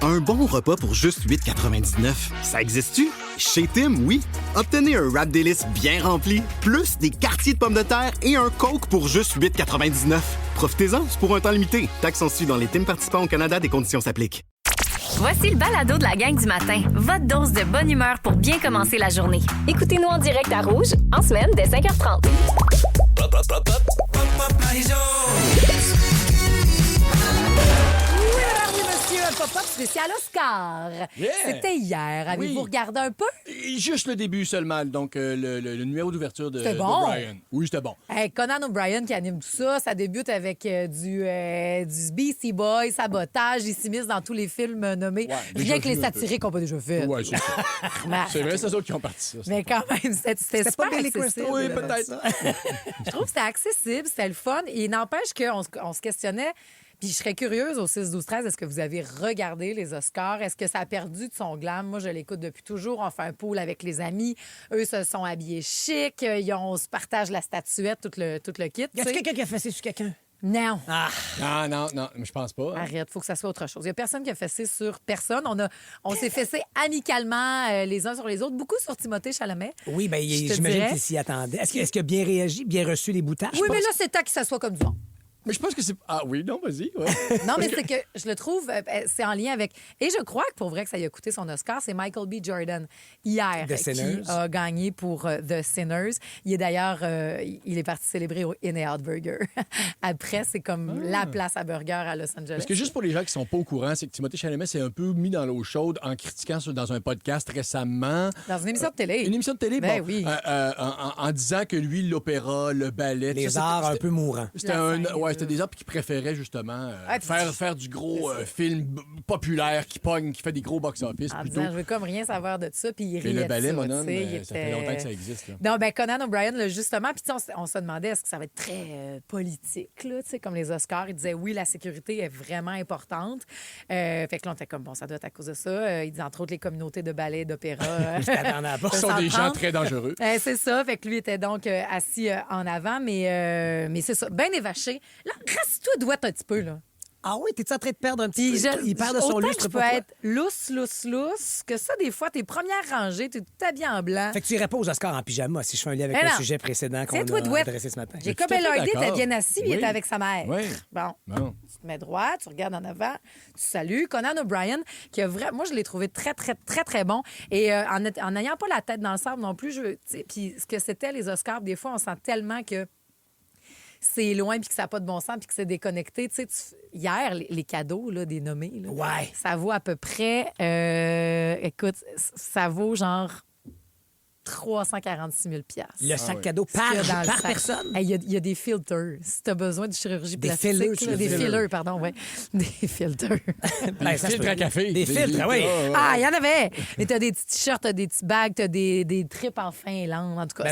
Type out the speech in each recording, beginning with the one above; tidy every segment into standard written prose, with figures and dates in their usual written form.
Un bon repas pour juste 8,99, ça existe-tu? Chez Tim, oui. Obtenez un wrap délice bien rempli, plus des quartiers de pommes de terre et un Coke pour juste 8,99. Profitez-en, c'est pour un temps limité. Taxes sont suivies dans les Tim participants au Canada, des conditions s'appliquent. Voici le balado de la gang du matin. Votre dose de bonne humeur pour bien commencer la journée. Écoutez-nous en direct à Rouge, en semaine, dès 5h30. Pop-up spécial Oscar. Yeah. C'était hier. Avez-vous regardé un peu? Juste le début seulement, donc le numéro d'ouverture de Brian. Oui, c'était bon. Hey, Conan O'Brien qui anime tout ça, ça débute avec du Beastie Boys, Sabotage, il s'immisce dans tous les films nommés. Rien que les satiriques n'ont pas déjà fait. Oui, c'est ça. C'est vrai, c'est eux autres qui ont parti ça. Mais quand même, c'était super accessible. Oui, peut-être. Je trouve que c'était accessible, c'était le fun. Et il n'empêche qu'on se questionnait. Puis je serais curieuse au 6-12-13, est-ce que vous avez regardé les Oscars? Est-ce que ça a perdu de son glam? Moi, je l'écoute depuis toujours. On fait un pool avec les amis. Eux se sont habillés chic. On se partage la statuette, tout le kit. Y a quelqu'un qui a fessé sur quelqu'un? Non. Non, je pense pas. Arrête, il faut que ça soit autre chose. Il n'y a personne qui a fessé sur personne. On s'est fessé amicalement les uns sur les autres, beaucoup sur Timothée Chalamet. Oui, bien, j'imagine qu'il s'y attendait. Est-ce qu'il a bien réagi, bien reçu les boutages? Oui, mais là, c'est temps qu'il s'assoit comme du monde. Mais je pense que c'est... Ah oui, non, vas-y. Ouais. Non, mais c'est que je le trouve, c'est en lien avec... Et je crois que pour vrai que ça lui a coûté son Oscar, c'est Michael B. Jordan, hier, qui a gagné pour The Sinners. Il est d'ailleurs... il est parti célébrer au In-N-Out Burger. Après, c'est comme la place à burger à Los Angeles. Parce que juste pour les gens qui sont pas au courant, c'est que Timothée Chalamet s'est un peu mis dans l'eau chaude en critiquant dans un podcast récemment. Dans une émission de télé. Une émission de télé, ben bon. Oui. En disant que lui, l'opéra, le ballet... Les arts un peu mourants. C'était des arts qui préféraient justement faire du gros film populaire qui pogne, qui fait des gros box-office. En disant, je veux comme rien savoir de ça, puis il riait. Mais le ballet, de ça, mon homme, ça fait longtemps que ça existe. Là. Non, ben Conan O'Brien, là, justement, puis on se demandait, est-ce que ça va être très politique, là, comme les Oscars. Il disait, oui, la sécurité est vraiment importante. Fait que là, on était comme, bon, ça doit être à cause de ça. Il dit, entre autres, les communautés de ballet, d'opéra. Ce sont des gens très dangereux. C'est ça. Fait que lui était donc assis en avant, mais c'est ça. Ben évaché. Là, reste-toi douette un petit peu, là. Ah oui, t'es-tu en train de perdre un petit peu? Il perd de son lustre. Tu peux être lousse, que ça, des fois, tes premières rangées, t'es tout habillé en blanc. Fait que tu irais pas aux Oscars en pyjama, si je fais un lien avec le sujet précédent qu'on a adressé ce matin. Jacob Elordi était bien assis, il était avec sa mère. Oui. Bon, tu te mets droit, tu regardes en avant, tu salues. Conan O'Brien, qui a vraiment... Moi, je l'ai trouvé très, très, très, très bon. Et en n'ayant pas la tête dans le sable non plus, puis ce que c'était les Oscars, des fois, on sent tellement que c'est loin puis que ça n'a pas de bon sens puis que c'est déconnecté. Tu sais, hier, les cadeaux là, des nommés, là, ça vaut à peu près... écoute, ça vaut genre 346 000 $. Le sac cadeau par personne? Il y a des filters. Si tu as besoin de chirurgie plastique. Des fillers, pardon, oui. Des filters. Des filtres à café. Des filtres, oui. Ah, il y en avait. Mais tu as des petits t-shirts, tu as des petits bags, tu as des trips en Finlande. En tout cas,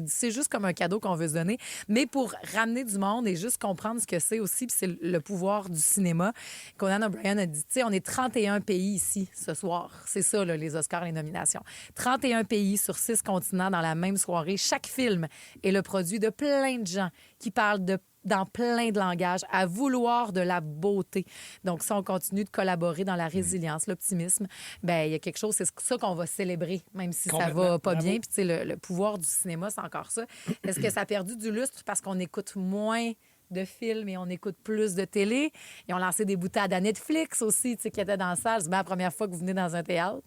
c'est juste comme un cadeau qu'on veut se donner. Mais pour ramener du monde et juste comprendre ce que c'est aussi, puis c'est le pouvoir du cinéma, Conan O'Brien a dit, tu sais, on est 31 pays ici ce soir. C'est ça, là, les Oscars, les nominations. 31 pays sur 6 continents dans la même soirée. Chaque film est le produit de plein de gens qui parlent dans plein de langages, à vouloir de la beauté. Donc, si on continue de collaborer dans la résilience, l'optimisme, ben il y a quelque chose, c'est ça qu'on va célébrer, même si ça va pas bien. Puis, tu sais, le pouvoir du cinéma, c'est encore ça. Est-ce que ça a perdu du lustre parce qu'on écoute moins de films et on écoute plus de télé? Ils ont lancé des boutades à Netflix aussi, tu sais, qui étaient dans la salle. C'est bien la première fois que vous venez dans un théâtre.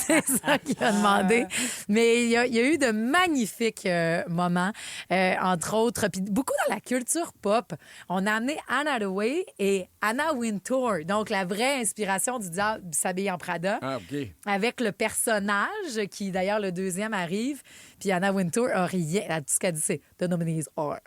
C'est ça qu'il a demandé. Mais il y a eu de magnifiques moments, entre autres. Puis beaucoup dans la culture pop. On a amené Anna Hathaway et Anna Wintour, donc la vraie inspiration du diable s'habille en Prada. Ah, OK. Avec le personnage qui, d'ailleurs, le deuxième arrive. Puis Anna Wintour a rien. Tout ce qu'elle dit, c'est « The nominees are ».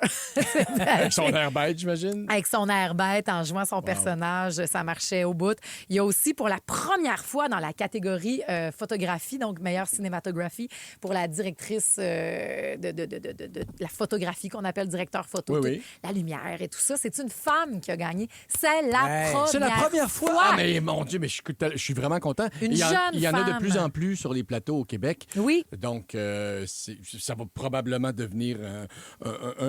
Avec son air bête, j'imagine. Avec son air bête, en jouant son personnage, ça marchait au bout. Il y a aussi, pour la première fois dans la catégorie photographie, donc meilleure cinématographie, pour la directrice de la photographie qu'on appelle directeur photo, la lumière et tout ça. C'est une femme qui a gagné. C'est la première fois. Ah, mais mon Dieu, mais je suis vraiment content. Il y en a de plus en plus sur les plateaux au Québec. Oui. Donc, ça va probablement devenir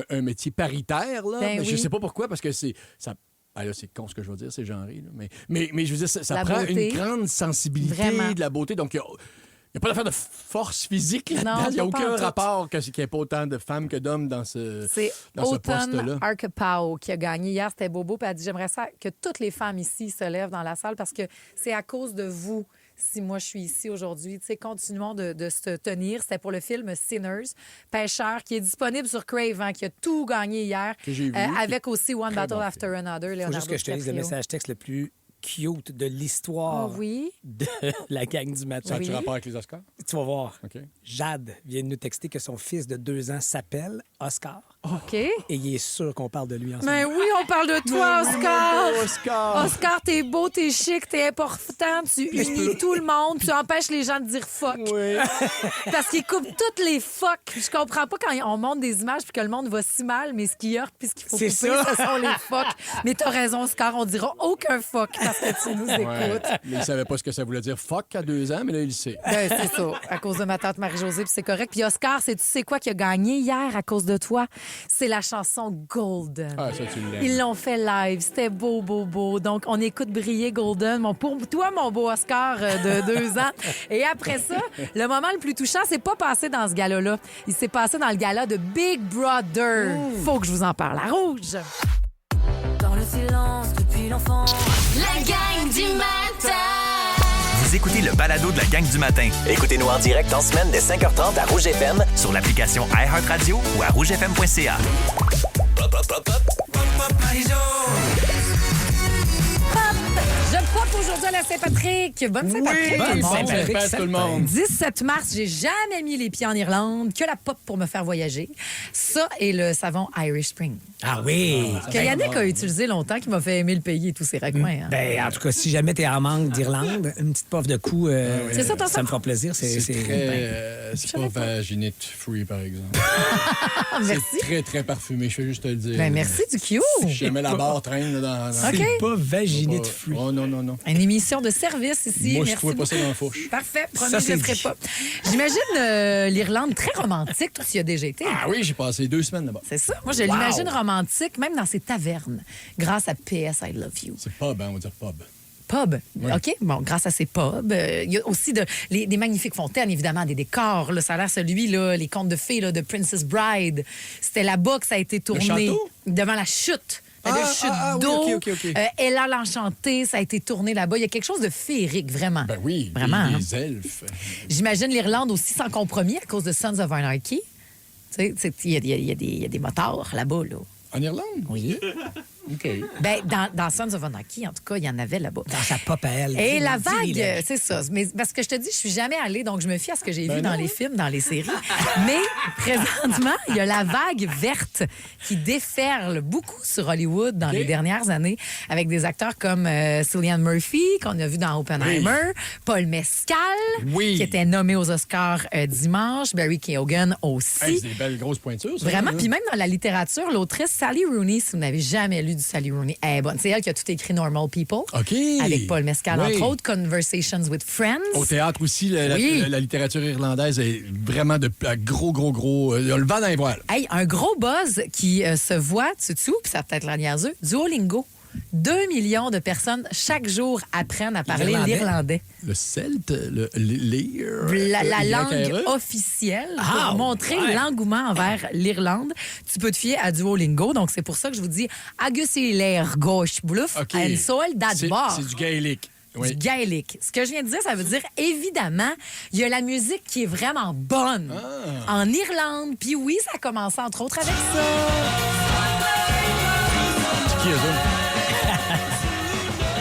un métier paritaire. Là. Ben mais oui. Je sais pas pourquoi, parce que ça Ah là, c'est con ce que je veux dire, c'est genré. Là. Mais je veux dire, ça prend beauté. une grande sensibilité, Vraiment. de la beauté. Donc, il n'y a pas d'affaire de force physique là-dedans. Non, Il n'y a pas aucun en tout. rapport qu'il n'y ait pas autant de femmes que d'hommes dans ce Autumn poste-là. Archipao qui a gagné hier. C'était Bobo. Puis elle a dit, j'aimerais ça que toutes les femmes ici se lèvent dans la salle parce que c'est à cause de vous si moi je suis ici aujourd'hui. Tu sais, continuons de se tenir. C'était pour le film Sinners, Pêcheur, qui est disponible sur Crave, qui a tout gagné hier. Que j'ai vu. Avec aussi One Battle bon After Another. Il faut juste que je te lise le message texte le plus cute de l'histoire de la gang du matin. Ça a-tu rapport avec les Oscars? Tu vas voir. OK. Jade vient de nous texter que son fils de 2 ans s'appelle Oscar. OK. Et il est sûr qu'on parle de lui en ce Mais moment. oui, on parle de toi, Oscar. Oscar! Oscar, t'es beau, t'es chic, t'es important, tu unis tout le monde, tu empêches les gens de dire fuck. Oui. Parce qu'ils coupent toutes les fuck. Je comprends pas quand on montre des images puis que le monde va si mal, mais ce qui heurte puis ce qu'il faut couper, C'est ça. ce sont les fuck. Mais t'as raison, Oscar, on dira aucun fuck parce que tu nous écoutes. Ouais. Mais il savait pas ce que ça voulait dire fuck à 2 ans, mais là, il le sait. Ben, c'est ça, à cause de ma tante Marie-Josée, puis c'est correct. Puis Oscar, tu sais quoi qui a gagné hier à cause de toi? C'est la chanson Golden. Ah, ça, tu l'aimes. Ils l'ont fait live. C'était beau, beau, beau. Donc, on écoute briller Golden. Pour toi, mon beau Oscar de 2 ans. Et après ça, le moment le plus touchant, c'est pas passé dans ce gala-là. Il s'est passé dans le gala de Big Brother. Faut que je vous en parle. À Rouge. Dans le silence depuis l'enfance. La gang du matin! Vous écoutez le balado de la gang du matin. Écoutez-nous en direct en semaine dès 5h30 à Rouge FM sur l'application iHeartRadio ou à rougefm.ca. Je pop aujourd'hui à la Saint-Patrick. Bonne Saint-Patrick, Bonne tout le monde. Saint-Patrick, tout le monde. 17 mars, j'ai jamais mis les pieds en Irlande, que la pop pour me faire voyager. Ça et le savon Irish Spring. Ah oui! Que Yannick a utilisé longtemps, qui m'a fait aimer le pays et tous ses raccoins. Hein. Ben, en tout cas, si jamais t'es en manque d'Irlande, une petite puff de cou, C'est ça, ton ça me fera plaisir. C'est pas vaginite free, par exemple. Merci. C'est très, très parfumé, je vais juste te le dire. Ben, merci du cue. Si jamais la barre traîne là, dans... OK. C'est pas vaginite free. Oh non, non, non. Une émission de service ici. Moi, je Merci trouvais pas ça beaucoup. dans la fourche. Parfait. Promis, Ça, je le c'est ferai dit. pas. J'imagine l'Irlande très romantique. Toi, tu y as déjà été. Ah oui, j'ai passé 2 semaines là-bas. C'est ça. Moi, je l'imagine romantique, même dans ses tavernes, grâce à PS I Love You. C'est pub, hein, on va dire pub. Pub. OK. Bon, grâce à ces pubs. Il y a aussi des magnifiques fontaines, évidemment, des décors. Là, ça a l'air celui-là, les contes de fées là, de Princess Bride. C'était là-bas que ça a été tourné. château? Devant la chute. La chute oui, d'eau. OK. Ella l'Enchantée, ça a été tourné là-bas. Il y a quelque chose de féerique, vraiment. Ben oui, Vraiment. des elfes. J'imagine l'Irlande aussi sans compromis à cause de Sons of Anarchy. Tu sais, il y a des motards là-bas, là. En Irlande? Oui. OK. Ben, dans Sons of Anarchy, en tout cas, il y en avait là-bas. Dans sa pop à elle. Et la Dis-les, là. vague, c'est ça. Mais parce que je te dis, je suis jamais allée, donc je me fie à ce que j'ai vu dans non. les films, dans les séries. Mais présentement, il y a la vague verte qui déferle beaucoup sur Hollywood dans les dernières années, avec des acteurs comme Cillian Murphy, qu'on a vu dans Oppenheimer, Paul Mescal, qui était nommé aux Oscars dimanche, Barry Keoghan aussi. Hey, c'est des belles grosses pointures, ça. Vraiment. là. Puis même dans la littérature, l'autrice Sally Rooney, si vous n'avez jamais lu du Sally Rooney, elle est bonne. C'est elle qui a tout écrit Normal People. OK. Avec Paul Mescal, Oui. entre autres, Conversations with Friends. Au théâtre aussi, la littérature irlandaise est vraiment de gros... le vent dans les voiles. Hey, un gros buzz qui se voit, tu puis ça peut être la niaiseux, Duolingo. 2 millions de personnes chaque jour apprennent à parler l'irlandais. Le celte, l'ire... La langue YRE. officielle pour montrer l'engouement envers l'Irlande. Tu peux te fier à Duolingo. Donc, c'est pour ça que je vous dis Agus i l'air gauche bluff OK. en sol d'adbord. C'est du gaélique. Oui. Du gaélique. Ce que je viens de dire, ça veut dire, évidemment, il y a la musique qui est vraiment bonne en Irlande. Puis oui, ça a commencé, entre autres, avec ça. C'est qui, eux autres?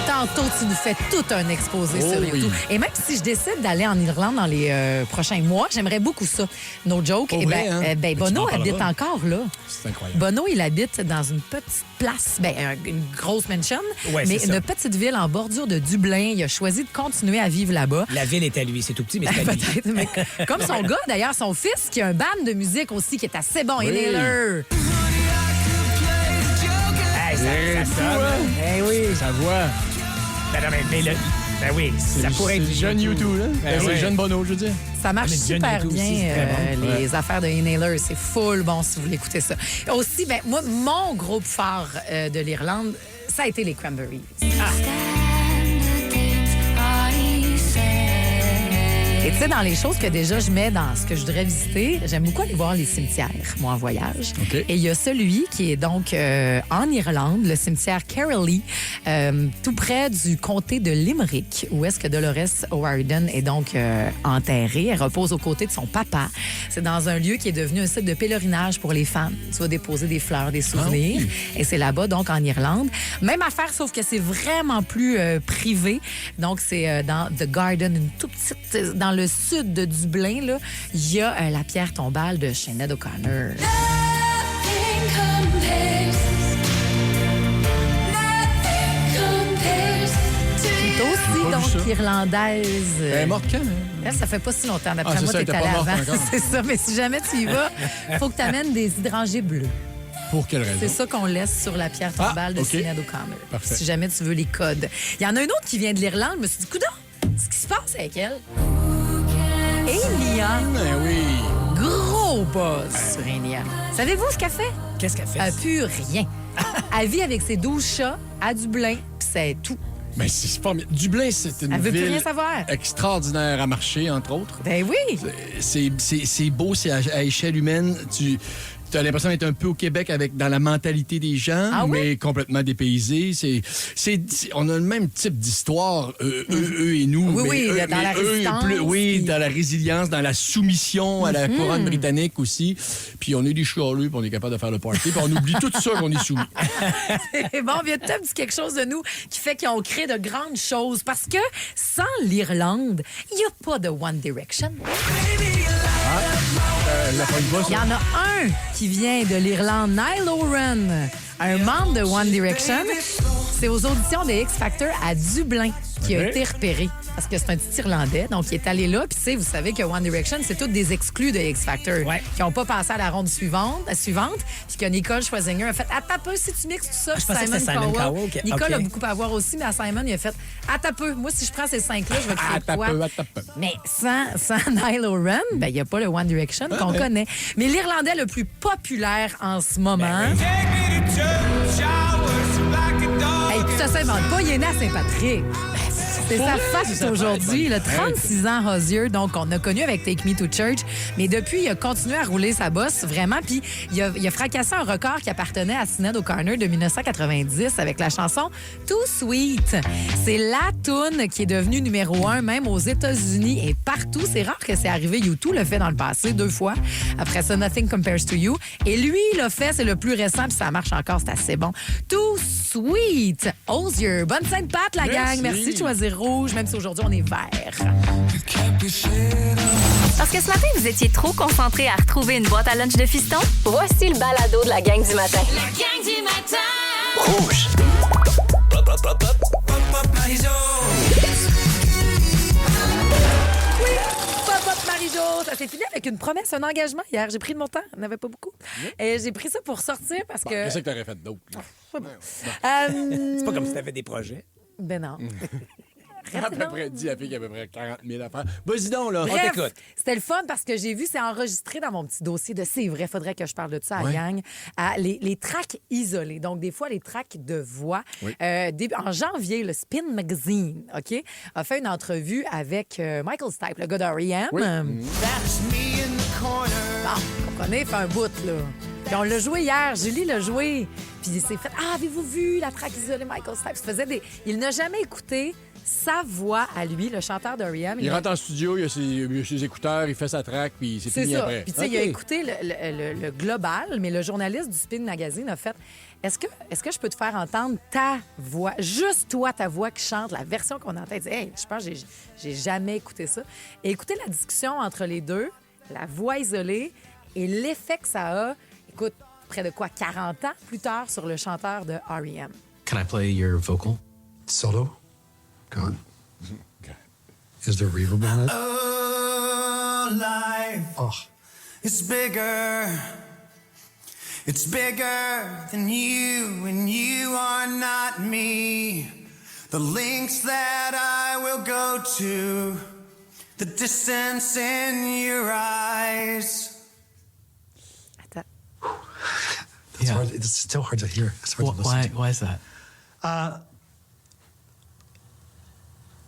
Tantôt, tu nous fais tout un exposé sur YouTube. oui. Et même si je décide d'aller en Irlande dans les prochains mois, j'aimerais beaucoup ça. No joke. Pour Eh vrai, hein? ben, tu Bono m'en habite parleras. encore là. C'est incroyable. Bono, il habite dans une petite place, une grosse mansion, Ouais, mais c'est ça. une petite ville en bordure de Dublin. Il a choisi de continuer à vivre là-bas. La ville est à lui. C'est tout petit, mais c'est à lui. Peut-être, mais comme son gars, d'ailleurs, son fils, qui a un band de musique aussi qui est assez bon, Oui. Inhaler. Hey, ça sonne. Eh oui. Ça voit. Ben oui, ça pourrait être C'est le jeune YouTube, là. Ben C'est oui. le jeune Bono, je veux dire. Ça marche mais John super Young bien, aussi, c'est très bon. les affaires de Inhaler. C'est full bon si vous voulez écouter ça. Aussi, ben, moi, mon groupe phare de l'Irlande, ça a été les Cranberries. Et tu sais, dans les choses que déjà je mets dans ce que je voudrais visiter, j'aime beaucoup aller voir les cimetières, moi, en voyage. Okay. Et il y a celui qui est donc en Irlande, le cimetière Carrowlee, tout près du comté de Limerick, où est-ce que Dolores O'Riordan est donc enterrée. Elle repose aux côtés de son papa. C'est dans un lieu qui est devenu un site de pèlerinage pour les femmes. Tu vas déposer des fleurs, des souvenirs. Et c'est là-bas, donc, en Irlande. Même affaire, sauf que c'est vraiment plus privé. Donc, c'est dans The Garden, une toute petite... Dans le sud de Dublin, là, il y a la pierre tombale de Sinead O'Connor. C'est aussi, donc, irlandaise. Elle est morte quand? Là, ça fait pas si longtemps. D'après moi, t'es allé avant. C'est ça, mais si jamais tu y vas, il faut que tu amènes des hydrangées bleus. Pour quelle raison? C'est ça qu'on laisse sur la pierre tombale de Sinead O'Connor. Parfait. Si jamais tu veux les codes. Il y en a un autre qui vient de l'Irlande. Je me suis dit, coudonc, ce qui se passe avec elle? Amy Young. Ben oui. Gros buzz sur Amy Young. Savez-vous ce qu'elle fait? Qu'est-ce qu'elle fait? Elle pue rien. Elle vit avec ses 12 chats à Dublin, puis c'est tout. Mais c'est formidable. Dublin, c'est une Elle veut plus ville rien savoir. extraordinaire à marcher, entre autres. Ben oui. C'est beau, c'est à échelle humaine. Tu as l'impression d'être un peu au Québec dans la mentalité des gens, mais complètement dépaysé. On a le même type d'histoire, eux et nous. Oui, mais dans la résistance. Dans la résilience, dans la soumission à la couronne britannique aussi. Puis on est des chialeux, puis on est capable de faire le party, puis on oublie tout ça qu'on est soumis. Bon, il y a peut-être quelque chose de nous qui fait qu'ils ont créé de grandes choses. Parce que sans l'Irlande, il n'y a pas de One Direction. Il y en a un qui vient de l'Irlande, Niall Horan, un membre de One Direction. C'est aux auditions des X Factor à Dublin qui a été repéré. Parce que c'est un petit Irlandais, donc il est allé là. Puis vous savez que One Direction, c'est tous des exclus de X Factor qui n'ont pas passé à la ronde suivante. Puis que Nicole Scherzinger a fait « Attends peu, si tu mixes tout ça, Simon Cowell. Nicole a beaucoup à voir aussi, mais à Simon, il a fait « Attends peu, moi, si je prends ces 5-là, je vais créer de quoi? » Mais sans Niall Horan, il n'y a pas le One Direction qu'on connaît. Mais l'Irlandais le plus populaire en ce moment... Hey, puis ça s'invente pas, il est né à Saint-Patrick. C'est sa fête aujourd'hui, le 36 ans Hozier, donc on a connu avec Take Me to Church, mais depuis, il a continué à rouler sa bosse, vraiment, puis il a fracassé un record qui appartenait à Sinead O'Connor de 1990 avec la chanson Too Sweet. C'est la toune qui est devenue numéro 1, même aux États-Unis et partout. C'est rare que c'est arrivé. U2 l'a fait dans le passé 2 fois. Après ça, Nothing Compares to You. Et lui, il l'a fait, c'est le plus récent, puis ça marche encore, c'est assez bon. Too Sweet. Hozier. Bonne Sainte-Pat, la gang. Merci de choisir rouge, même si aujourd'hui, on est vert. Parce que ce matin, vous étiez trop concentrés à retrouver une boîte à lunch de fiston? Voici le balado de la gang du matin. La gang du matin. Rouge. Oui, Pop Marie-Jo, ça s'est fini avec une promesse, un engagement hier. J'ai pris de mon temps, il n'y en avait pas beaucoup. Et j'ai pris ça pour sortir parce que... Qu'est-ce que tu aurais fait d'autre? C'est pas comme si tu avais des projets. Ben non. À peu près 10 à fille qui a à peu près 40 000 affaires. Vas-y donc, là. Bref, On t'écoute. c'était le fun parce que j'ai vu, c'est enregistré dans mon petit dossier de c'est vrai, faudrait que je parle de ça à la gang. Les tracks isolés. Donc, des fois, les tracks de voix. Oui. En janvier, le Spin Magazine, OK, a fait une entrevue avec Michael Stipe, le gars d'R.E.M. Oui. Bon, vous comprenez, fait un bout, là. Puis on l'a joué hier, Julie l'a joué. Puis il s'est fait « Ah, avez-vous vu la track isolée Michael Stipe? » Il n'a jamais écouté sa voix à lui, le chanteur d'R.E.M. Il rentre en studio, il a ses écouteurs, il fait sa track, puis c'est fini ça. après. Puis tu sais, il a écouté le global, mais le journaliste du Spin Magazine a fait « Est-ce que je peux te faire entendre ta voix, juste toi, ta voix qui chante, la version qu'on entend? » Il dit « Hey, je pense que j'ai jamais écouté ça. » Et écoutez la discussion entre les deux, la voix isolée et l'effet que ça a, écoute, près de quoi, 40 ans plus tard sur le chanteur de R.E.M. Can I play your vocal? Solo? Go on. Is there reverb on it? Oh, life. Oh. It's bigger. It's bigger than you, and you are not me. The lengths that I will go to, the distance in your eyes. That's hard. It's still hard to hear. It's hard to listen to. Why is that?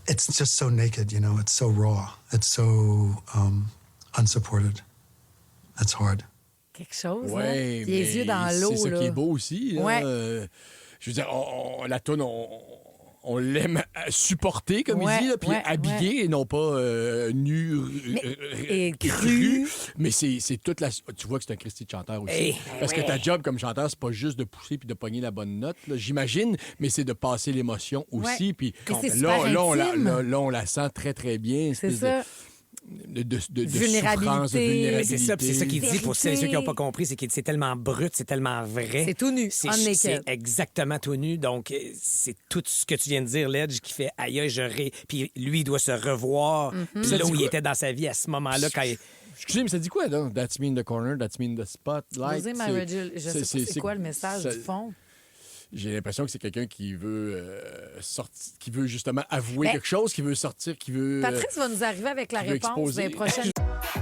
It's just so naked, you know. It's so raw. It's so unsupported. That's hard. Quelque chose, ouais, hein? Les yeux dans l'eau, c'est ça là. qui est beau aussi. Là. Ouais. Je veux dire, la toune, on l'aime supporter, comme il dit, là, puis habillé et non pas nu et cru. Mais c'est toute la... Tu vois que c'est un Christy de chanteur aussi. Parce que ta job comme chanteur, c'est pas juste de pousser puis de pogner la bonne note, là, j'imagine, mais c'est de passer l'émotion aussi. Puis là, on la sent très, très bien. C'est ça. De souffrance, de vulnérabilité. C'est ça qu'il dit pour ceux qui n'ont pas compris, c'est que c'est tellement brut, c'est tellement vrai. C'est tout nu, c'est exactement tout nu. Donc, c'est tout ce que tu viens de dire, Ledge, qui fait aïe, puis lui, il doit se revoir. Puis là où il était dans sa vie à ce moment-là, quand il... Excusez, mais ça dit quoi, là? That's me in the corner, that's me in the spotlight. Je sais pas c'est quoi le message du fond. J'ai l'impression que c'est quelqu'un qui veut sortir, qui veut justement avouer quelque chose, qui veut sortir, qui veut... Patrice va nous arriver avec la réponse des prochaines...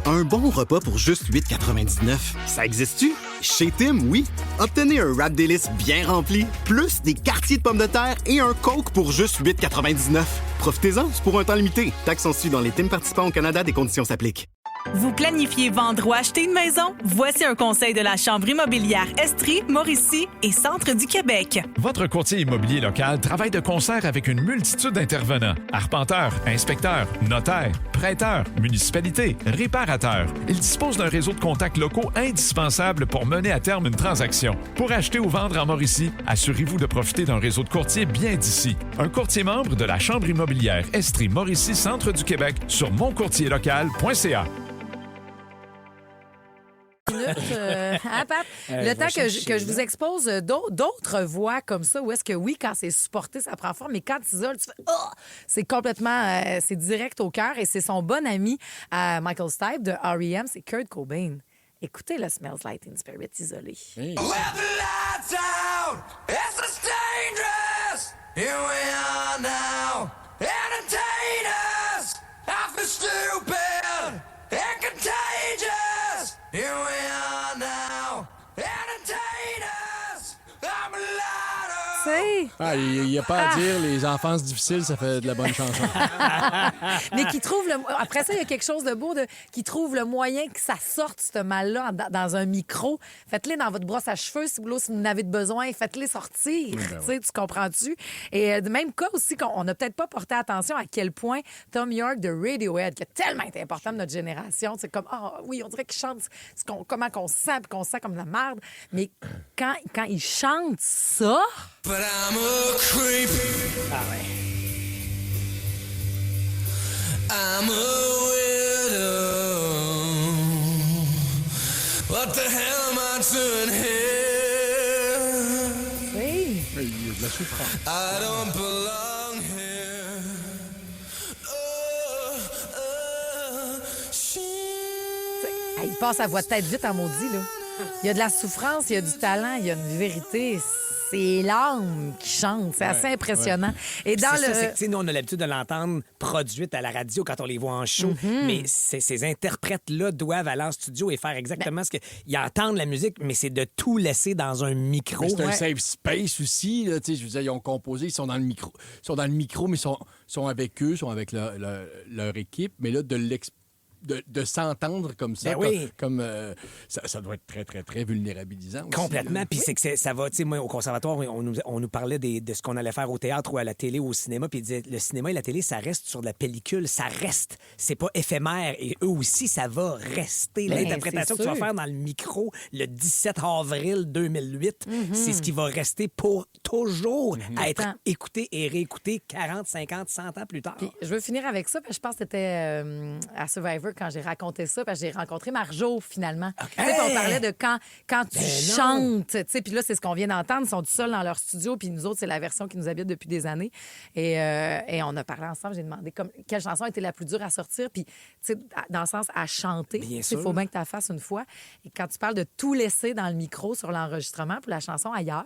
Un bon repas pour juste 8,99, ça existe-tu? Chez Tim, oui. Obtenez un wrap délice bien rempli, plus des quartiers de pommes de terre et un Coke pour juste 8,99. Profitez-en, c'est pour un temps limité. Taxes sont suivies dans les Tim participants au Canada, des conditions s'appliquent. Vous planifiez vendre ou acheter une maison? Voici un conseil de la Chambre immobilière Estrie, Mauricie et Centre du Québec. Votre courtier immobilier local travaille de concert avec une multitude d'intervenants. Arpenteurs, inspecteurs, notaires, prêteurs, municipalités, réparateurs. Il dispose d'un réseau de contacts locaux indispensable pour mener à terme une transaction. Pour acheter ou vendre en Mauricie, assurez-vous de profiter d'un réseau de courtiers bien d'ici. Un courtier membre de la Chambre immobilière Estrie, Mauricie, Centre du Québec sur moncourtierlocal.ca. Le temps que je vous expose d'autres voix comme ça, où est-ce que oui, quand c'est supporté, ça prend forme, mais quand tu isoles, tu fais c'est complètement, c'est direct au cœur, et c'est son bon ami Michael Stipe de R.E.M., c'est Kurt Cobain. Écoutez le Smells Like Teen Spirit isolé. With the lights out, it's dangerous. Here we are now, entertainers. I feel stupid and contagious. Here we are now, entertainers. I'm a lighter. Il n'y a pas à dire, les enfances difficiles, ça fait de la bonne chanson. Mais qui trouve après ça, il y a quelque chose de beau, qui trouve le moyen que ça sorte, ce mal-là, dans un micro. Faites-les dans votre brosse à cheveux, si vous en avez besoin, faites-les sortir. Tu comprends-tu? Et de même cas aussi, on n'a peut-être pas porté attention à quel point Thom Yorke de Radiohead, qui a tellement été important de notre génération, c'est comme, oui, on dirait qu'il chante comment qu'on sent, puis qu'on sent comme la merde. Mais quand il chante ça... But I'm a creep. I'm a widow. What the hell am I doing here? Oui. Il y a de la souffrance. I don't belong here. Il passe à voix de tête vite en maudit, là. Il y a de la souffrance, il y a du talent, il y a une vérité. C'est l'âme qui chante. C'est assez impressionnant. Et dans nous, on a l'habitude de l'entendre produite à la radio quand on les voit en show. Mais ces interprètes-là doivent aller en studio et faire exactement ce que... Ils entendent la musique, mais c'est de tout laisser dans un micro. Mais c'est un safe space aussi. Là, je veux dire, ils ont composé, ils sont dans le micro, mais ils sont avec eux, sont avec leur équipe. Mais là, de s'entendre comme ça, ça doit être très, très, très vulnérabilisant aussi. Complètement. Puis c'est que ça va, tu sais, moi, au conservatoire, on nous parlait de ce qu'on allait faire au théâtre ou à la télé ou au cinéma, puis ils disaient, le cinéma et la télé, ça reste sur de la pellicule, ça reste. C'est pas éphémère. Et eux aussi, ça va rester. L'interprétation que tu vas faire dans le micro le 17 avril 2008, c'est ce qui va rester pour toujours être écouté et réécouté 40, 50, 100 ans plus tard. Puis, je veux finir avec ça, parce que je pense que c'était à Survivor quand j'ai raconté ça, parce que j'ai rencontré Marjo, finalement. Okay. On parlait de quand tu chantes, puis là, c'est ce qu'on vient d'entendre, ils sont tout seuls dans leur studio, puis nous autres, c'est la version qui nous habite depuis des années. Et on a parlé ensemble, j'ai demandé quelle chanson était la plus dure à sortir, puis dans le sens à chanter. Il faut bien que tu la fasses une fois. Et quand tu parles de tout laisser dans le micro sur l'enregistrement pour la chanson Ailleurs...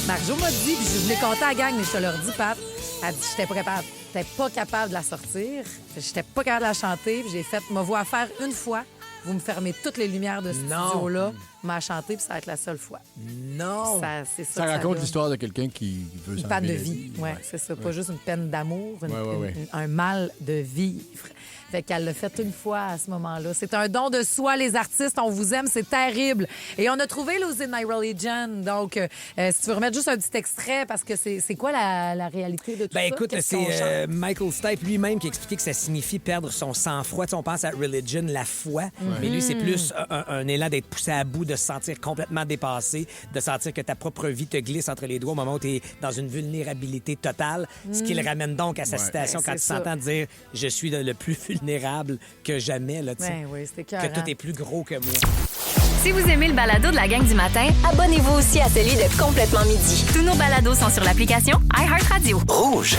Marjo m'a dit, puis je voulais compter à la gang, mais je te leur dis, Pat, elle dit, j'étais pas capable de la sortir, j'étais pas capable de la chanter, puis j'ai fait ma voix à faire une fois. Vous me fermez toutes les lumières de ce studio-là, mets à chanter, puis ça va être la seule fois. Non! C'est ça. Ça raconte l'histoire de quelqu'un qui veut une panne de vie. Oui, c'est ça. Pas juste une peine d'amour, un mal de vivre. Fait qu'elle l'a fait une fois à ce moment-là. C'est un don de soi, les artistes. On vous aime, c'est terrible. Et on a trouvé Losing My Religion. Donc, si tu veux remettre juste un petit extrait, parce que c'est quoi la réalité de tout ça? Écoute, c'est Michael Stipe lui-même qui expliquait que ça signifie perdre son sang-froid. Tu sais, on pense à religion, la foi, mais lui, c'est plus un élan d'être poussé à bout, de se sentir complètement dépassé, de sentir que ta propre vie te glisse entre les doigts au moment où tu es dans une vulnérabilité totale, ce qui le ramène donc à sa citation quand tu s'entends dire « Je suis le plus vulnérable que jamais, là, tu sais. Que tout est plus gros que moi. » Si vous aimez le balado de la gang du matin, abonnez-vous aussi à celui de Complètement Midi. Tous nos balados sont sur l'application iHeartRadio. Rouge.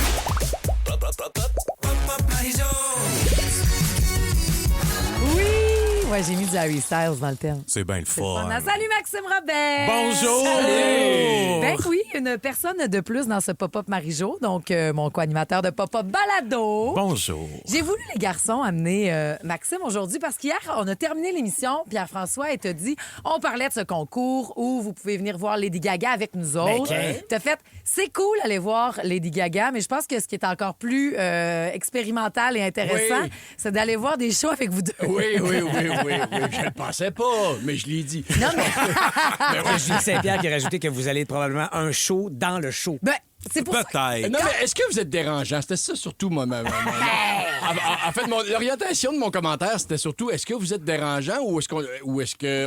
Ouais, j'ai mis du Harry Styles dans le thème. C'est bien le fun. Salut Maxime Robert! Bonjour! Salut! Ben oui, une personne de plus dans ce Pop-Up Marie-Jo, donc mon co-animateur de Pop-Up Balado. Bonjour! J'ai voulu, les garçons, amener Maxime aujourd'hui parce qu'hier, on a terminé l'émission. Pierre-François, et t'a dit, on parlait de ce concours où vous pouvez venir voir Lady Gaga avec nous autres. T'as fait, c'est cool d'aller voir Lady Gaga, mais je pense que ce qui est encore plus expérimental et intéressant, c'est d'aller voir des shows avec vous deux. Oui, je le pensais pas, mais je l'ai dit. Non, mais... Julie Saint-Pierre qui a rajouté que vous allez être probablement un show dans le show. Ben, c'est pour Peut-être. ça... Non, mais est-ce que vous êtes dérangeant? C'était ça surtout, moi. En fait, l'orientation de mon commentaire, c'était surtout, est-ce que vous êtes dérangeant ou est-ce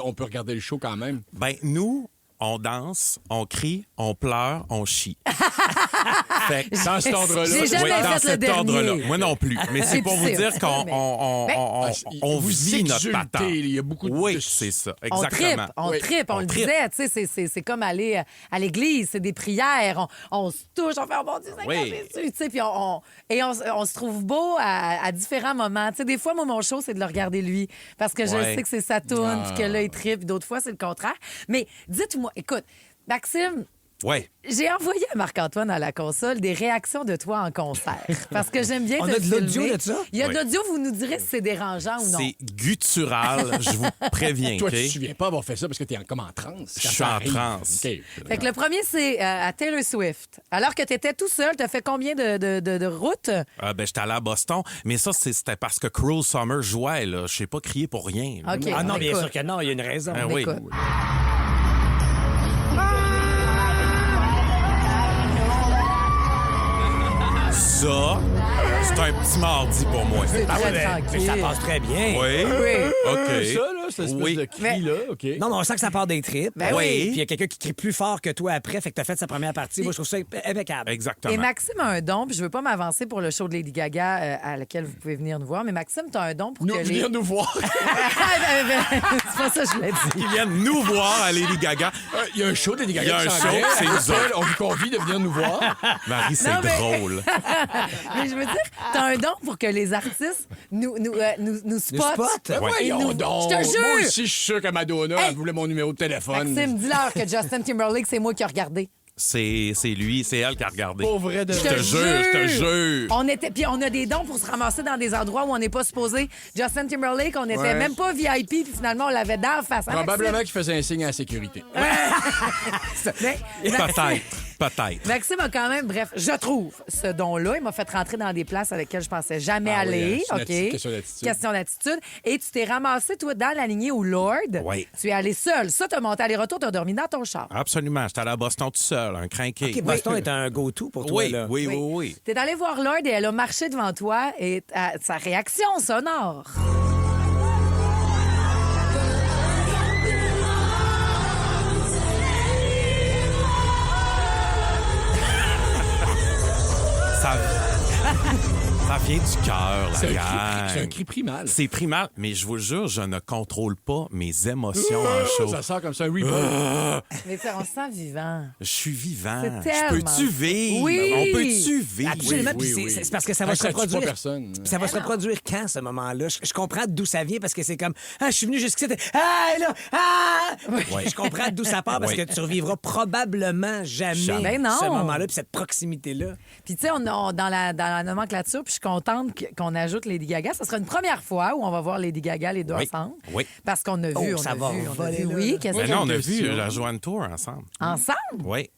qu'on peut regarder le show quand même? Ben, nous, on danse, on crie, on pleure, on chie. Fait que dans cet ordre-là. J'ai jamais dans fait cet le ordre-là. dernier. Moi non plus. Mais c'est pour vous dire qu'on vous vit notre exultez, patente. il y a beaucoup de... Oui, c'est ça. Exactement. On trippe, on le disait, tu sais, c'est comme aller à l'église, c'est des prières, on se touche, on fait un bon Dieu, Jésus, tu sais, puis on se trouve beau à différents moments. Tu sais, des fois, moi, mon show, c'est de le regarder lui, parce que je sais que c'est sa toune, puis que là, il trippe, puis d'autres fois, c'est le contraire. Mais dites-moi, écoute, Maxime... Oui. J'ai envoyé à Marc-Antoine à la console des réactions de toi en concert. Parce que j'aime bien On te a de l'audio filmer. de ça? Il y a de l'audio, vous nous direz si c'est dérangeant ou non. C'est guttural, je vous préviens. Toi, OK? tu te souviens pas avoir fait ça parce que t'es comme en transe. Je suis en transe. OK. Fait que le premier, c'est à Taylor Swift. Alors que tu étais tout seul, tu as fait combien de routes? Ben, j'étais allé à Boston, mais ça, c'était parce que Cruel Summer jouait, là. Je sais pas crier pour rien. OK. Ah non, bien écoute. sûr que non, il y a une raison. Ben oui. Écoute. Ça, c'est un petit mardi pour moi. C'est très Mais tranquille. ça passe très bien. Oui? Oui. OK. Ça, là, cette espèce de cri-là, OK. Non, mais on sent que ça part des tripes. Ben oui. Puis il y a quelqu'un qui crie plus fort que toi après, fait que t'as fait sa première partie. Moi, je trouve ça impeccable. Exactement. Et Maxime a un don, puis je veux pas m'avancer pour le show de Lady Gaga à laquelle vous pouvez venir nous voir, mais Maxime, tu as un don pour que Venir nous voir. C'est pas ça que je voulais dire. Ils viennent nous voir à Lady Gaga. Il y a un show de Lady Gaga. Il y a un qui s'en show, vient. c'est nous autres. On vous convie de venir nous voir. Marie, c'est Non, mais- drôle. Mais je veux dire, t'as un don pour que les artistes nous spotent. Ben Voyons donc. Je te jure. Moi aussi, je suis sûr que Madonna elle voulait mon numéro de téléphone. Maxime, dis-leur que Justin Timberlake, c'est moi qui ai regardé. C'est lui, c'est elle qui a regardé. Pour vrai de Je te jure. Puis on a des dons pour se ramasser dans des endroits où on n'est pas supposé. Justin Timberlake, on n'était Ouais. même pas VIP, puis finalement, on l'avait d'en face. Hein, Probablement qu'il faisait un signe à la sécurité. Maxime? Mais Peut-être. Maxime a quand même, bref, je trouve ce don-là. Il m'a fait rentrer dans des places avec lesquelles je pensais jamais Ah oui, aller. c'est une OK? question d'attitude. Question d'attitude. Et tu t'es ramassé, toi, dans la lignée où Lord. Oui. Tu es allé seul. Ça, t'as monté aller-retour, t'as dormi dans ton char. Absolument. J'étais allé à Boston tout seul, un crinqué. OK, Boston est un go-to pour toi, Oui, là. oui. T'es allé voir Lord et elle a marché devant toi et sa réaction sonore. Ça vient du cœur, la gang. C'est un cri primal. C'est primal, mais je vous jure, je ne contrôle pas mes émotions en show. Ça sort comme ça, un reboot. Mais tu sais, on se sent vivant. Je suis vivant. C'est Je tellement- peux-tu vivre? Oui. On peut-tu vivre? Absolument. Oui, Puis oui. c'est parce que ça va Ah, se ça tue pas reproduire. personne. Ça va se reproduire quand, ce moment-là? Je comprends d'où ça vient parce que c'est comme, je suis venu jusqu'ici, là, Je comprends d'où ça part parce que tu revivras probablement jamais Ben non. ce moment-là puis cette proximité-là. Puis tu sais, dans la nomenclature, puis suis contente qu'on ajoute Lady Gaga. Ça sera une première fois où on va voir Lady Gaga les deux ensemble. Oui. Parce qu'on a vu, ça va voler, là. Oui, qu'est-ce Mais non, on a vu la Joanne Tour ensemble. Ensemble? Oui.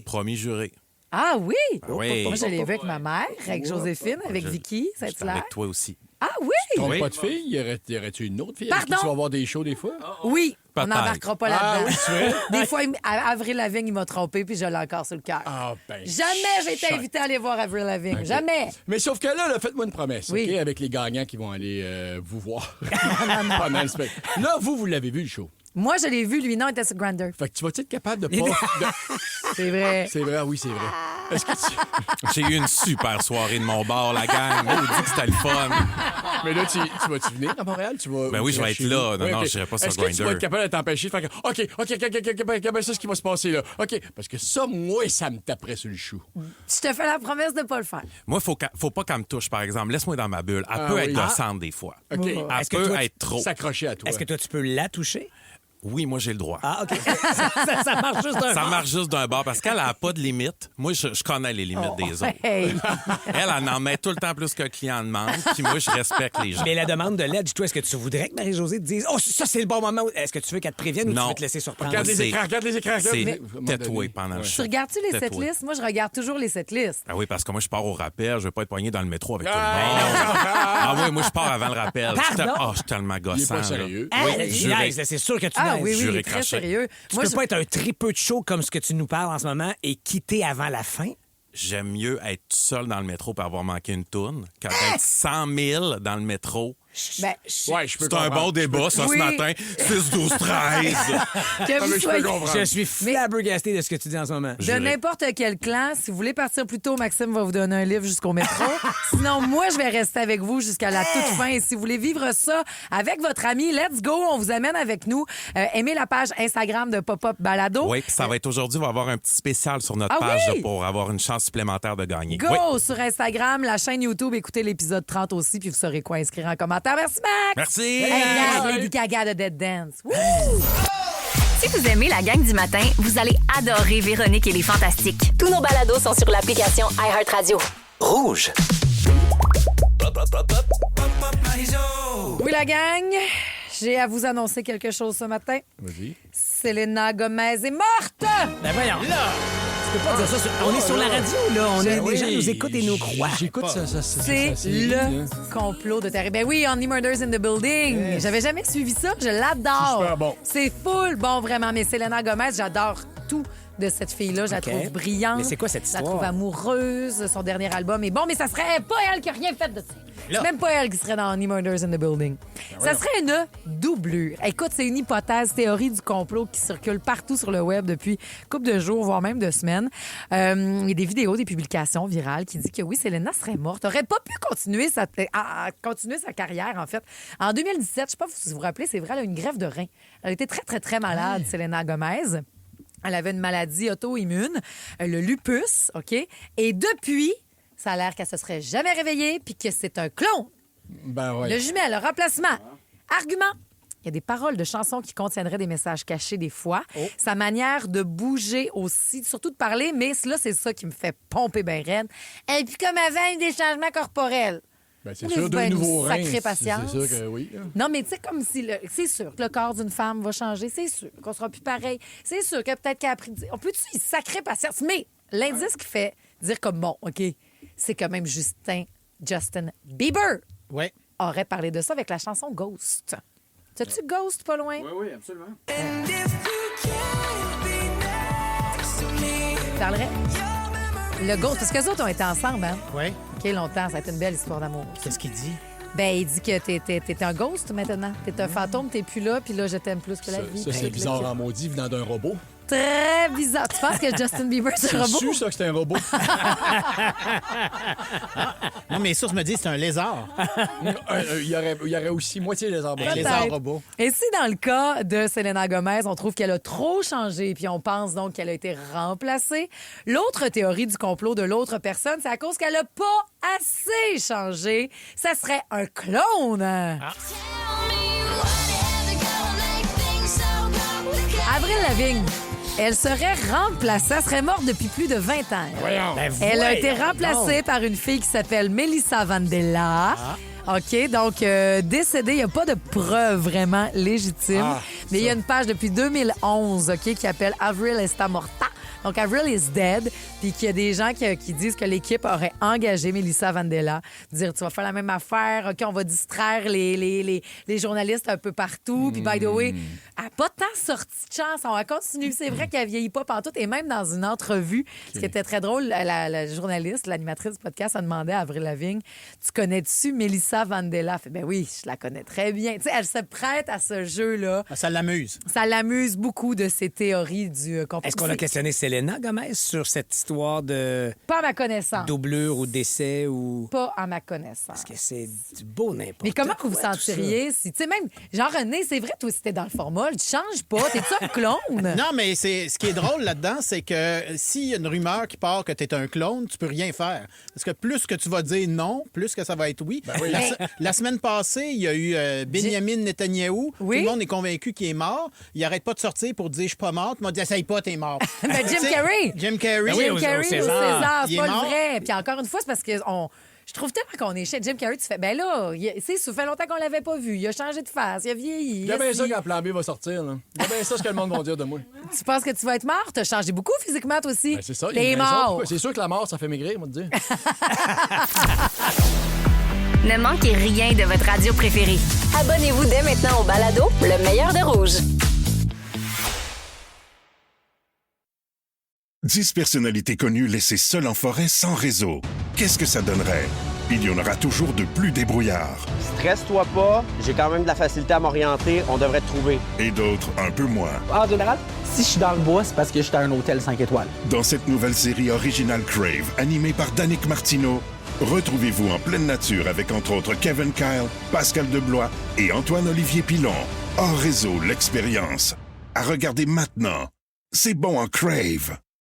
Promis juré. Ah oui? Oui. Moi, je l'ai vu avec ma mère, avec Joséphine, avec Vicky, c'est Avec toi aussi. Ah oui? Tu Oui. pas de fille? Y aurait-tu une autre fille avec qui Pardon? tu vas voir des shows des fois? Oui, on Peut-être. n'embarquera pas là-dedans. Ah oui, c'est vrai? Des fois, Avril Lavigne, il m'a trompé, puis je l'ai encore sur le cœur. Ah, ben. Jamais j'ai été invitée à aller voir Avril Lavigne. OK. Jamais. Mais sauf que là, faites-moi une promesse, Oui. OK? Avec les gagnants qui vont aller vous voir pendant le spectacle. Là, vous l'avez vu, le show. Moi, je l'ai vu, lui, non, il était sur Grindr. Fait que tu vas-tu être capable de pas... C'est vrai. C'est vrai, oui, c'est vrai. Est-ce que tu... J'ai eu une super soirée de mon bar, la gang. On dit que c'était le fun. Mais là, tu vas-tu venir à Montréal? Ben oui, je vais être là. Non, non, je serai pas sur Est-ce que tu Grindr. vas être capable de t'empêcher de faire que, OK, c'est ce qui va se passer là. OK, parce que ça, moi, ça me taperait sur le chou. Je te fais la promesse de ne pas le faire. Moi, faut pas qu'elle me touche, par exemple. Laisse-moi dans ma bulle. Elle peut être gossante des fois. OK. Elle Est-ce que peut toi, être trop. S'accrocher à toi. Est-ce que toi, tu peux la toucher? Oui, moi, j'ai le droit. Ah, OK. ça marche juste d'un Ça bord. marche juste d'un bord parce qu'elle n'a pas de limite. Moi, je connais les limites des autres. Hey. Elle en met tout le temps plus qu'un client demande. Puis moi, je respecte les gens. Mais la demande de l'aide, toi, est-ce que tu voudrais que Marie-Josée te dise « Oh, ça, c'est le bon moment. » Est-ce que tu veux qu'elle te prévienne ou tu Non. veux te laisser surprendre? Regarde les écrans, regarde les écrans. C'est tatoué pendant le Tu show. regardes-tu les Tatoué. setlists? Moi, je regarde toujours les setlists. Ah oui, parce que moi, je pars au rappel. Je veux pas être poigné dans le métro avec tout le monde. Ah oui, moi, je pars avant le rappel. Pardon? Oh, je suis tellement Il gossant. est pas là. sérieux. Ah, Oui, il juré. niaise, là, c'est sûr que tu Ah niaises. oui, il Juré est très craché. sérieux. Tu Moi, peux pas être un tripeux de show comme ce que tu nous parles en ce moment et quitter avant la fin? J'aime mieux être tout seul dans le métro pour avoir manqué une toune qu'à d'être 100 000 dans le métro. Ben, Ouais, je peux C'est un comprendre. bon débat, ça, Oui. ce matin. 6, 12, 13. que mais vous je soyez peux comprendre. Je suis flabbergasté de ce que tu dis en ce moment. de Juré. n'importe quel clan, si vous voulez partir plus tôt, Maxime va vous donner un livre jusqu'au métro. Sinon, moi, je vais rester avec vous jusqu'à la toute fin. Et si vous voulez vivre ça avec votre ami, let's go, on vous amène avec nous. Aimez la page Instagram de Pop-Up Balado. Oui, puis ça va être aujourd'hui. On va avoir un petit spécial sur notre Ah page oui? là, pour avoir une chance supplémentaire de gagner. Go Oui. sur Instagram, la chaîne YouTube, écoutez l'épisode 30 aussi, puis vous saurez quoi inscrire en commentaire. Merci, Max! Merci. Hey, regarde, Lady Gaga de Dead Dance. Wouh! Si vous aimez la gang du matin, vous allez adorer Véronique et les Fantastiques. Tous nos balados sont sur l'application iHeartRadio. Rouge. Oui, la gang, j'ai à vous annoncer quelque chose ce matin. Vas-y. Selena Gomez est morte! Ben voyons, là! Tu peux pas dire ça. On est sur la radio, là. Les gens nous écoutent et nous croient. J'écoute ça. C'est le complot de Terry. Ben oui, Only Murders in the Building. J'avais jamais suivi ça. Je l'adore. C'est super bon. C'est full bon, vraiment. Mais Selena Gomez, j'adore tout de cette fille-là. Je la OK. trouve brillante. Mais c'est quoi cette Je la histoire? trouve amoureuse. Son dernier album est bon, mais ça serait pas elle qui a rien fait de ça. C'est même pas elle qui serait dans Only Murders in the Building. Ça serait une doublure. Écoute, c'est une hypothèse, théorie du complot qui circule partout sur le web depuis couple de jours, voire même de semaines. Il y a des vidéos, des publications virales qui disent que oui, Selena serait morte. Aurait pas pu continuer sa carrière, en fait. En 2017, je sais pas si vous vous rappelez, c'est vrai, elle a eu une greffe de rein. Elle était très, très, très malade, Selena Gomez. Elle avait une maladie auto-immune, le lupus, OK? Et depuis, ça a l'air qu'elle se serait jamais réveillée puis que c'est un clone. Ben ouais. Le jumelle, le remplacement. Argument. Il y a des paroles de chansons qui contiendraient des messages cachés des fois. Sa manière de bouger aussi, surtout de parler, mais là, c'est ça qui me fait pomper bien raide. Et puis comme avant, il y a des changements corporels. Ben, c'est Voulez-vous sûr, bien d'un nous nouveau rein. sacrer patience? C'est sûr que oui. Non, mais tu sais, comme si... C'est sûr que le corps d'une femme va changer. C'est sûr qu'on sera plus pareil. C'est sûr que peut-être qu'elle a pris... On peut-tu y sacrer patience? Mais l'indice qui fait dire comme bon, OK, c'est que même Justin Bieber aurait parlé de ça avec la chanson Ghost. T'as-tu Ghost pas loin? Oui, absolument. Parlerais? Le Ghost, parce qu'eux autres ont été ensemble, hein? Oui. OK, longtemps. Ça a été une belle histoire d'amour. Qu'est-ce qu'il dit? Ben, il dit que t'es un ghost maintenant. T'es un fantôme, t'es plus là, puis là, je t'aime plus que la vie. Ça, c'est bizarre en maudit venant d'un robot. Très bizarre. Tu penses que Justin Bieber, c'est un robot? C'est sûr, ça, que c'était un robot. Non, mes sources me disent que c'est un lézard. Il y aurait aussi moitié lézard. Un lézard robot. Et si dans le cas de Selena Gomez, on trouve qu'elle a trop changé, puis on pense donc qu'elle a été remplacée, l'autre théorie du complot de l'autre personne, c'est à cause qu'elle a pas assez changé. Ça serait un clone. Avril Lavigne. Elle serait remplacée. Elle serait morte depuis plus de 20 ans. Elle a été remplacée par une fille qui s'appelle Melissa Vandella. OK, donc décédée, il n'y a pas de preuve vraiment légitime. Mais il y a une page depuis 2011, OK, qui s'appelle Avril está morta. Donc, Avril is dead. Puis qu'il y a des gens qui disent que l'équipe aurait engagé Melissa Vandella. Dire, tu vas faire la même affaire. OK, on va distraire les journalistes un peu partout. Puis, by the way, elle n'a pas tant sorti de chanson. Elle continue. C'est vrai qu'elle vieillit pas pantoute. Et même dans une entrevue, ce qui était très drôle, la journaliste, l'animatrice du podcast, a demandé à Avril Lavigne, tu connais-tu Melissa Vandella? Elle fait, ben oui, je la connais très bien. Tu sais, elle se prête à ce jeu-là. Ça l'amuse. Ça l'amuse beaucoup de ses théories du complot. Est-ce qu'on a questionné Selena Gomez sur cette histoire de... Pas à ma connaissance. Doublure ou décès ou... Pas à ma connaissance. Parce que c'est du beau n'importe quoi. Mais comment vous vous sentiriez si... Tu sais, même... Jean-René, c'est vrai, toi, si t'es dans le formol, tu changes pas. T'es-tu un clone? Non, mais ce qui est drôle là-dedans, c'est que s'il y a une rumeur qui part que t'es un clone, tu peux rien faire. Parce que plus que tu vas dire non, plus que ça va être oui. La semaine passée, il y a eu Benjamin Netanyahou. Tout le monde est convaincu qu'il est mort. Il arrête pas de sortir pour dire « je suis pas mort ». Il m'a dit « essaye pas, t'es mort ». Ben, Jim Carrey. Jim Carrey. Jim Carrey au César. C'est pas le mort. vrai. Puis encore une fois, c'est parce que je trouve tellement qu'on est chez Jim Carrey, tu fais, ben là, ça fait longtemps qu'on l'avait pas vu. Il a changé de face, il a vieilli. Il y a bien ça quand Plan B va sortir. Il y a bien ça ce que le monde va dire de moi. Tu penses que tu vas être mort? T'as changé beaucoup physiquement, toi aussi. Ben, c'est ça. T'es mort. C'est sûr que la mort, ça fait maigrir, moi, te dire. Ne manquez rien de votre radio préférée. Abonnez-vous dès maintenant au balado Le meilleur de Rouge. 10 personnalités connues laissées seules en forêt sans réseau. Qu'est-ce que ça donnerait? Il y en aura toujours de plus débrouillards. Stresse-toi pas, j'ai quand même de la facilité à m'orienter, on devrait te trouver. Et d'autres un peu moins. En général, si je suis dans le bois, c'est parce que je suis à un hôtel 5 étoiles. Dans cette nouvelle série originale Crave, animée par Danick Martineau, retrouvez-vous en pleine nature avec entre autres Kevin Kyle, Pascal Deblois et Antoine-Olivier Pilon. Hors réseau, l'expérience. À regarder maintenant. C'est bon en Crave.